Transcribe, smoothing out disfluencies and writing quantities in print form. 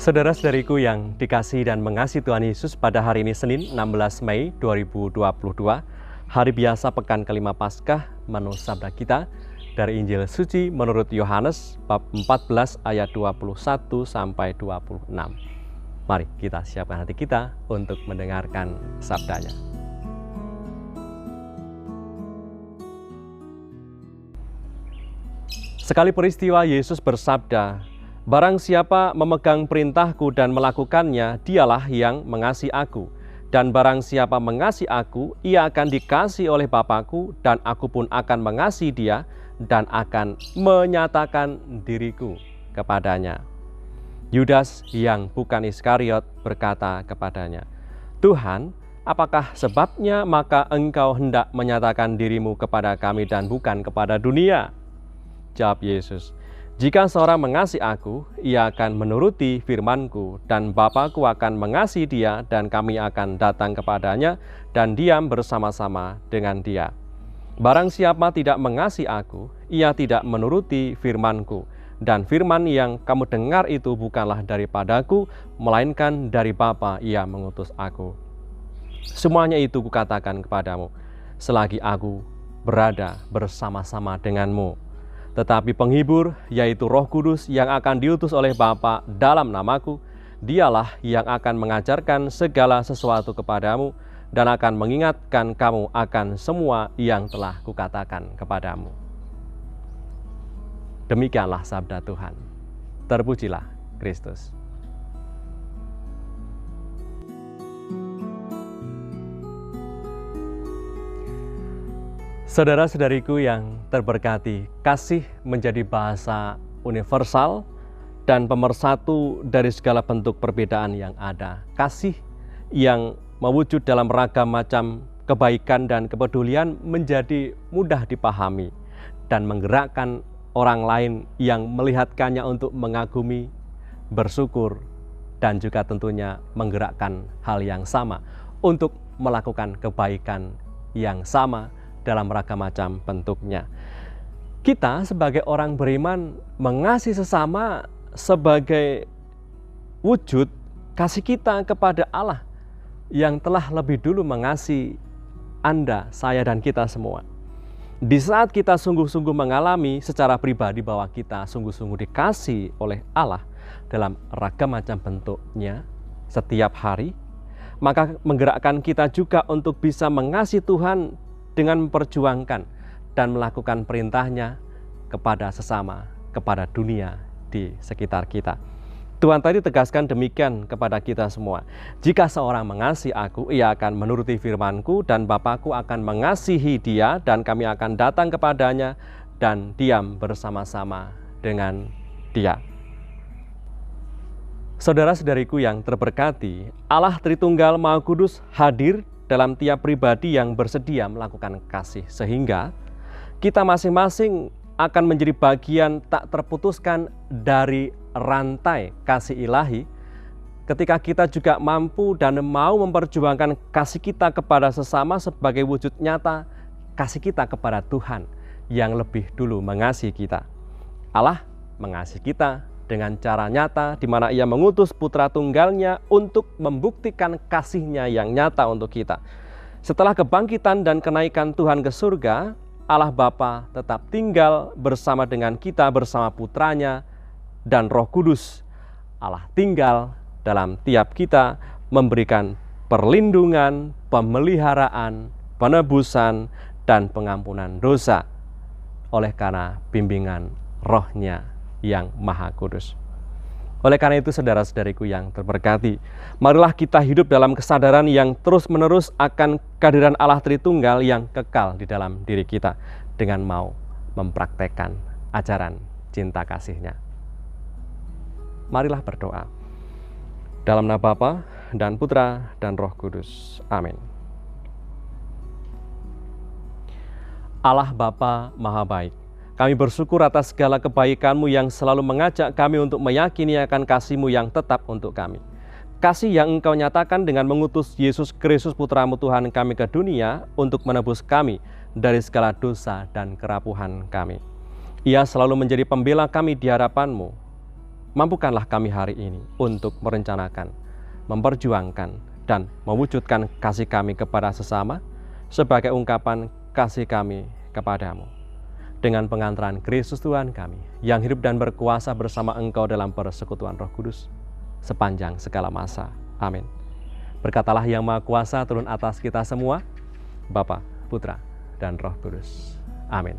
Saudara-saudariku yang dikasihi dan mengasihi Tuhan Yesus, pada hari ini Senin 16 Mei 2022, hari biasa pekan kelima Paskah, menu sabda kita dari Injil Suci menurut Yohanes bab 14 ayat 21 sampai 26. Mari kita siapkan hati kita untuk mendengarkan sabdanya. Sekali peristiwa Yesus bersabda, "Barang siapa memegang perintahku dan melakukannya, dialah yang mengasihi aku. Dan barang siapa mengasihi aku, ia akan dikasihi oleh Bapa-Ku, dan aku pun akan mengasihi dia dan akan menyatakan diriku kepadanya." Yudas yang bukan Iskariot berkata kepadanya, "Tuhan, apakah sebabnya maka engkau hendak menyatakan dirimu kepada kami dan bukan kepada dunia?" Jawab Yesus, "Jika seorang mengasihi aku, ia akan menuruti firman-Ku, dan Bapa-Ku akan mengasihi dia, dan kami akan datang kepadanya dan diam bersama-sama dengan dia. Barang siapa tidak mengasihi aku, ia tidak menuruti firman-Ku, dan firman yang kamu dengar itu bukanlah daripadaku, melainkan dari Bapa yang mengutus aku. Semuanya itu kukatakan kepadamu, selagi aku berada bersama-sama denganmu. Tetapi penghibur, yaitu Roh Kudus yang akan diutus oleh Bapa dalam namaku, dialah yang akan mengajarkan segala sesuatu kepadamu dan akan mengingatkan kamu akan semua yang telah kukatakan kepadamu." Demikianlah sabda Tuhan. Terpujilah Kristus. Saudara-saudariku yang terberkati, kasih menjadi bahasa universal dan pemersatu dari segala bentuk perbedaan yang ada. Kasih yang mewujud dalam ragam macam kebaikan dan kepedulian menjadi mudah dipahami dan menggerakkan orang lain yang melihatkannya untuk mengagumi, bersyukur, dan juga tentunya menggerakkan hal yang sama untuk melakukan kebaikan yang sama dalam ragam macam bentuknya. Kita sebagai orang beriman mengasihi sesama sebagai wujud kasih kita kepada Allah yang telah lebih dulu mengasihi Anda, saya, dan kita semua. Di saat kita sungguh-sungguh mengalami secara pribadi bahwa kita sungguh-sungguh dikasihi oleh Allah dalam ragam macam bentuknya setiap hari, maka menggerakkan kita juga untuk bisa mengasihi Tuhan dengan memperjuangkan dan melakukan perintahnya kepada sesama, kepada dunia di sekitar kita. Tuhan tadi tegaskan demikian kepada kita semua. "Jika seorang mengasihi aku, ia akan menuruti firman-Ku, dan Bapa-Ku akan mengasihi dia, dan kami akan datang kepadanya dan diam bersama-sama dengan dia." Saudara-saudariku yang terberkati, Allah Tritunggal Maha Kudus hadir dalam tiap pribadi yang bersedia melakukan kasih, sehingga kita masing-masing akan menjadi bagian tak terputuskan dari rantai kasih ilahi ketika kita juga mampu dan mau memperjuangkan kasih kita kepada sesama sebagai wujud nyata kasih kita kepada Tuhan yang lebih dulu mengasihi kita. Allah mengasihi kita dengan cara nyata di mana Ia mengutus Putra Tunggalnya untuk membuktikan kasih-Nya yang nyata untuk kita. Setelah kebangkitan dan kenaikan Tuhan ke surga, Allah Bapa tetap tinggal bersama dengan kita bersama Putranya dan Roh Kudus. Allah tinggal dalam tiap kita, memberikan perlindungan, pemeliharaan, penebusan, dan pengampunan dosa oleh karena bimbingan Roh-Nya yang Maha Kudus. Oleh karena itu, saudara-saudariku yang terberkati, marilah kita hidup dalam kesadaran yang terus-menerus akan kehadiran Allah Tritunggal yang kekal di dalam diri kita dengan mau mempraktekkan ajaran cinta kasih-Nya. Marilah berdoa. Dalam nama Bapa dan Putra dan Roh Kudus. Amin. Allah Bapa Maha Baik, kami bersyukur atas segala kebaikan-Mu yang selalu mengajak kami untuk meyakini akan kasih-Mu yang tetap untuk kami. Kasih yang Engkau nyatakan dengan mengutus Yesus Kristus Putra-Mu Tuhan kami ke dunia untuk menebus kami dari segala dosa dan kerapuhan kami. Ia selalu menjadi pembela kami di hadapan-Mu. mampukanlah kami hari ini untuk merencanakan, memperjuangkan, dan mewujudkan kasih kami kepada sesama sebagai ungkapan kasih kami kepadamu. Dengan pengantaran Kristus Tuhan kami, yang hidup dan berkuasa bersama Engkau dalam persekutuan Roh Kudus, sepanjang segala masa. Amin. Berkatalah yang Maha Kuasa turun atas kita semua, Bapa, Putra, dan Roh Kudus. Amin.